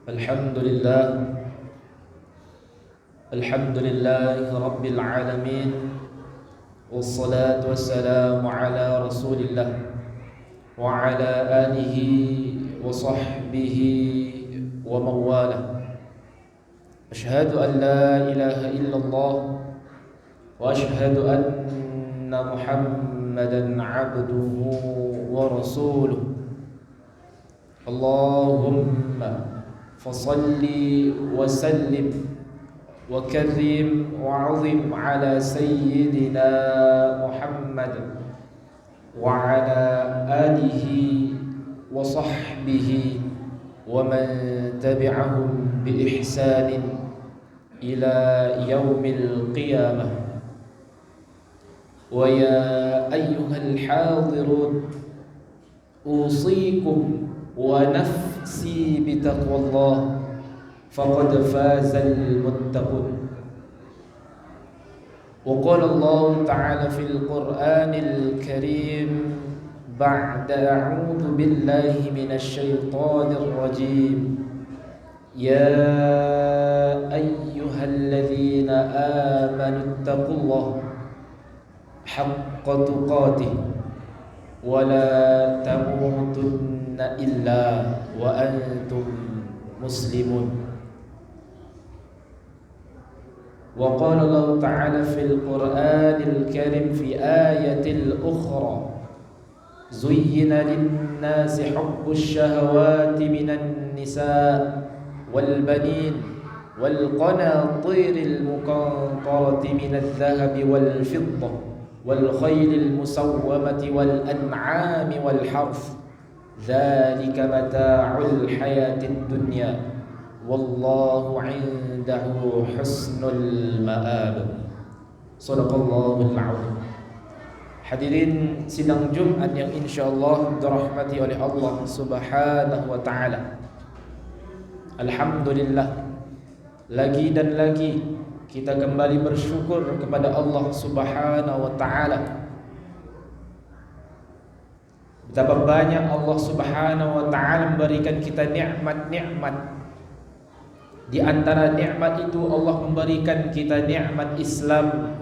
Alhamdulillah, Alhamdulillahi Rabbil Alamin. Wassalatu wassalamu ala Rasulillah wa ala alihi wa sahbihi wa mawalah. Ashhadu an la ilaha illallah wa ashhadu anna Muhammadan abduhu wa rasuluh. Allahumma fasalli wa sallim wa karim wa azim ala sayyidina Muhammad wa ala alihi wa sahbihi wa man tabi'ahum bi ihsanin ila yaumil qiyamah. Wa ya ayyuhal hadirun, usikum wa nafsi bitaqwallah, faqad fazal muttaqun. Wa qala Allah ta'ala fil Qur'anil Karim ba'da a'udzu billahi minasy syaithanir rajim. Ya ayyuhalladzina amanu taqullaha haqqa tuqatih wa la tamutunna illa wa antum muslimun. Wa qala Allah ta'ala fil Qur'anil Karim fi ayatil ukhra, zuyyina lin-nasi hubbus shahawati minan nisa wal banin wal qanatiril muqantarati minadh dhahabi wal fiddah wal khaylil musawwamati wal an'ami wal harth, dzalika mata'ul hayatid dunya wallahu 'indahu husnul ma'ab. Shadaqallahul 'azim. Hadirin sidang Jumat yang insyaallah dirahmati oleh Allah Subhanahu wa taala. Alhamdulillah, lagi dan lagi kita kembali bersyukur kepada Allah Subhanahu wa taala. Betapa banyak Allah Subhanahu wa taala memberikan kita nikmat-nikmat. Di antara nikmat itu Allah memberikan kita nikmat Islam,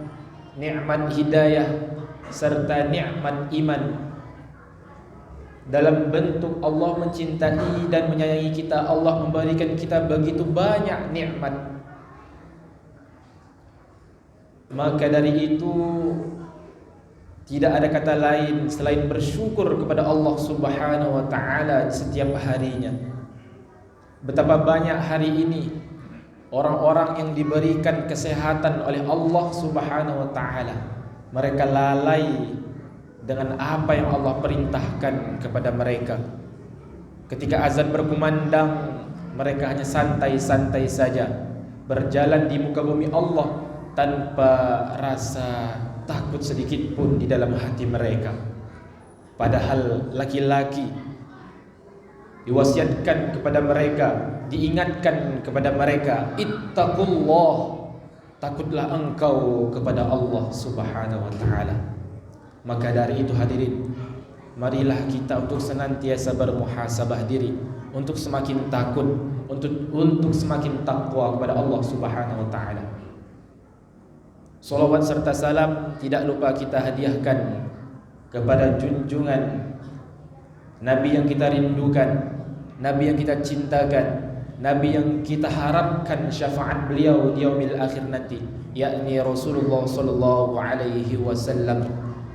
nikmat hidayah, serta nikmat iman. Dalam bentuk Allah mencintai dan menyayangi kita, Allah memberikan kita begitu banyak nikmat. Maka dari itu tidak ada kata lain selain bersyukur kepada Allah Subhanahu wa taala setiap harinya. Betapa banyak hari ini orang-orang yang diberikan kesehatan oleh Allah Subhanahu wa taala, mereka lalai dengan apa yang Allah perintahkan kepada mereka. Ketika azan berkumandang, mereka hanya santai-santai saja berjalan di muka bumi Allah tanpa rasa takut sedikit pun di dalam hati mereka. Padahal laki-laki diwasiatkan kepada mereka, diingatkan kepada mereka, ittaqullah, takutlah engkau kepada Allah Subhanahu wa taala. Maka dari itu hadirin, marilah kita untuk senantiasa bermuhasabah diri, untuk semakin takut, untuk semakin takwa kepada Allah Subhanahu wa taala. Salawat serta salam tidak lupa kita hadiahkan kepada junjungan Nabi yang kita rindukan, Nabi yang kita cintakan, Nabi yang kita harapkan syafaat beliau di yaumil akhir nanti, yakni Rasulullah sallallahu alaihi wasallam.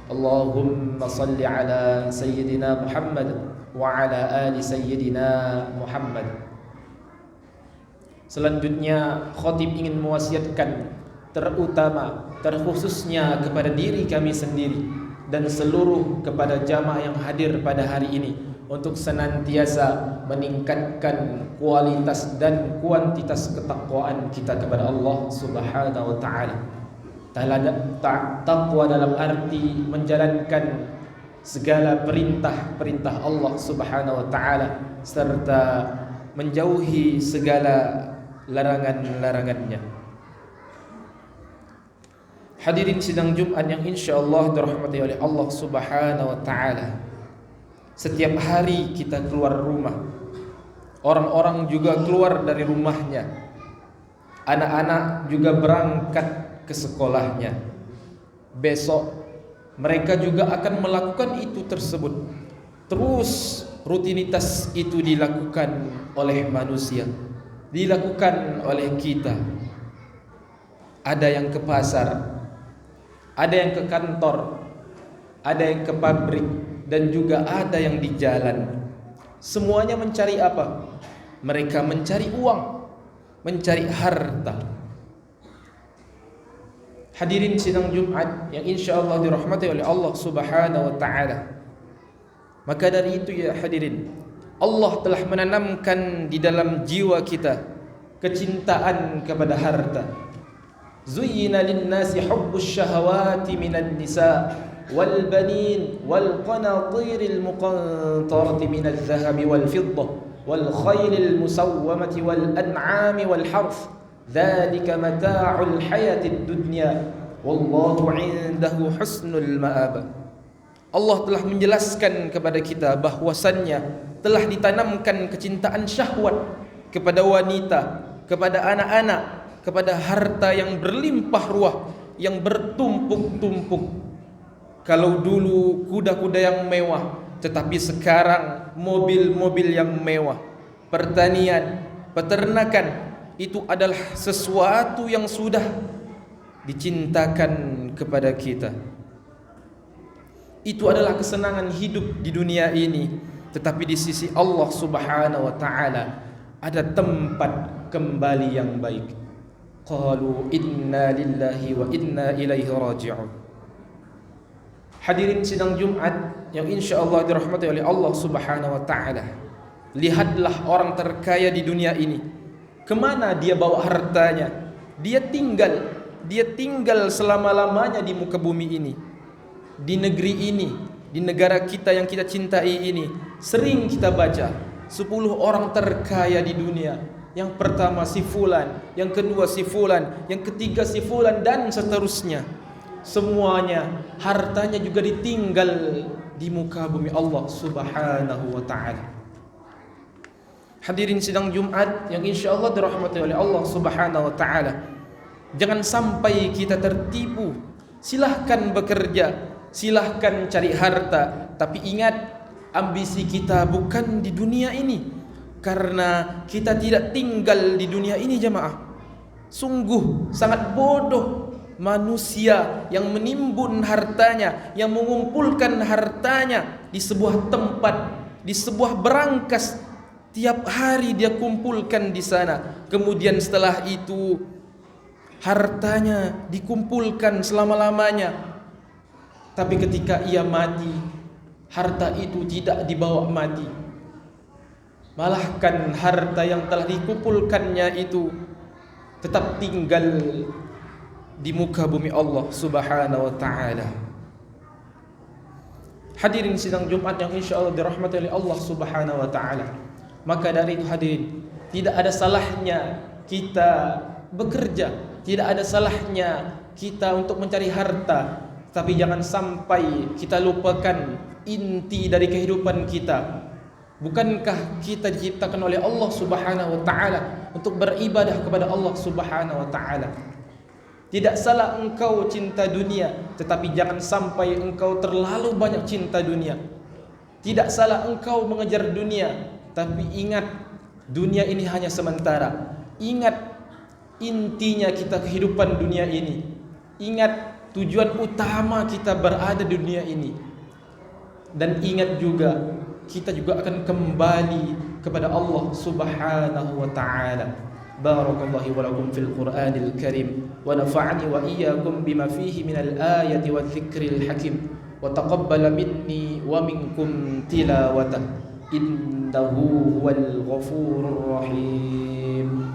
Allahumma salli ala sayyidina Muhammad wa ala ali sayyidina Muhammad. Selanjutnya khatib ingin mewasiatkan terkhususnya kepada diri kami sendiri dan seluruh kepada jamaah yang hadir pada hari ini untuk senantiasa meningkatkan kualitas dan kuantitas ketakwaan kita kepada Allah Subhanahu wa taala. Takwa dalam arti menjalankan segala perintah-perintah Allah Subhanahu wa taala serta menjauhi segala larangan-larangannya. Hadirin sidang Jumat yang insyaallah dirahmati oleh Allah Subhanahu wa taala. Setiap hari kita keluar rumah, Orang-orang juga keluar dari rumahnya. Anak-anak juga berangkat ke sekolahnya. Besok mereka juga akan melakukan itu tersebut. Terus rutinitas itu dilakukan oleh manusia, dilakukan oleh kita. Ada yang ke pasar, ada yang ke kantor, ada yang ke pabrik, dan juga ada yang di jalan. Semuanya mencari apa? Mereka mencari uang, mencari harta. Hadirin sidang Jumat yang insyaallah dirahmati oleh Allah Subhanahu wa taala. Maka dari itu ya hadirin, Allah telah menanamkan di dalam jiwa kita kecintaan kepada harta. Zuyyina lin-nasi hubbus syahawati minan nisa wal banin wal qanatiril muqantarati minadh dhahabi wal fiddah wal khaylil musawwamati wal an'ami wal harth. Dzalika mata'ul hayatid dunya wallahu 'indahu husnul ma'ab. Allah telah menjelaskan kepada kita bahwasannya telah ditanamkan kecintaan syahwat kepada wanita, kepada anak-anak, kepada harta yang berlimpah ruah, yang bertumpuk-tumpuk. Kalau dulu kuda-kuda yang mewah, tetapi sekarang mobil-mobil yang mewah. Pertanian, peternakan, itu adalah sesuatu yang sudah dicintakan kepada kita. Itu adalah kesenangan hidup di dunia ini. Tetapi di sisi Allah Subhanahu wa ta'ala ada tempat kembali yang baik. Qalu inna lillahi wa inna ilaihi raji'un. Hadirin sidang Jumat yang insyaallah dirahmati oleh Allah Subhanahu wa ta'ala. Lihatlah orang terkaya di dunia ini. Kemana dia bawa hartanya? Dia tinggal selama-lamanya di muka bumi ini, di negeri ini, di negara kita yang kita cintai ini. Sering kita baca 10 orang terkaya di dunia. Yang pertama si fulan, yang kedua si fulan, yang ketiga si fulan, dan seterusnya. Semuanya hartanya juga ditinggal di muka bumi Allah Subhanahu wa ta'ala. Hadirin sidang Jumat yang insyaallah dirahmati oleh Allah Subhanahu wa ta'ala, jangan sampai kita tertipu. Silahkan bekerja, silahkan cari harta, tapi ingat ambisi kita bukan di dunia ini. Karena kita tidak tinggal di dunia ini jamaah. Sungguh sangat bodoh manusia yang menimbun hartanya, yang mengumpulkan hartanya di sebuah tempat, di sebuah berangkas. Tiap hari dia kumpulkan di sana. Kemudian setelah itu hartanya dikumpulkan selama-lamanya. Tapi ketika ia mati, harta itu tidak dibawa mati. Malahkan harta yang telah dikumpulkannya itu tetap tinggal di muka bumi Allah Subhanahu wa ta'ala. Hadirin sidang Jumat yang insyaallah dirahmati oleh Allah Subhanahu wa ta'ala. Maka dari itu hadirin, tidak ada salahnya kita bekerja, tidak ada salahnya kita untuk mencari harta, tapi jangan sampai kita lupakan inti dari kehidupan kita. Bukankah kita diciptakan oleh Allah Subhanahu wa ta'ala untuk beribadah kepada Allah Subhanahu wa ta'ala? Tidak salah engkau cinta dunia, tetapi jangan sampai engkau terlalu banyak cinta dunia. Tidak salah engkau mengejar dunia, tapi ingat dunia ini hanya sementara. Ingat intinya kita kehidupan dunia ini. Ingat tujuan utama kita berada di dunia ini. Dan ingat juga kita juga akan kembali kepada Allah Subhanahu wa ta'ala. Barakallahu wa lakum fil Qur'anil Karim wa nafa'ani wa iyyakum bima fihi minal ayati wa dzikril hakim wa taqabbala minni wa minkum tilawatah innahu huwal ghafurur rahim.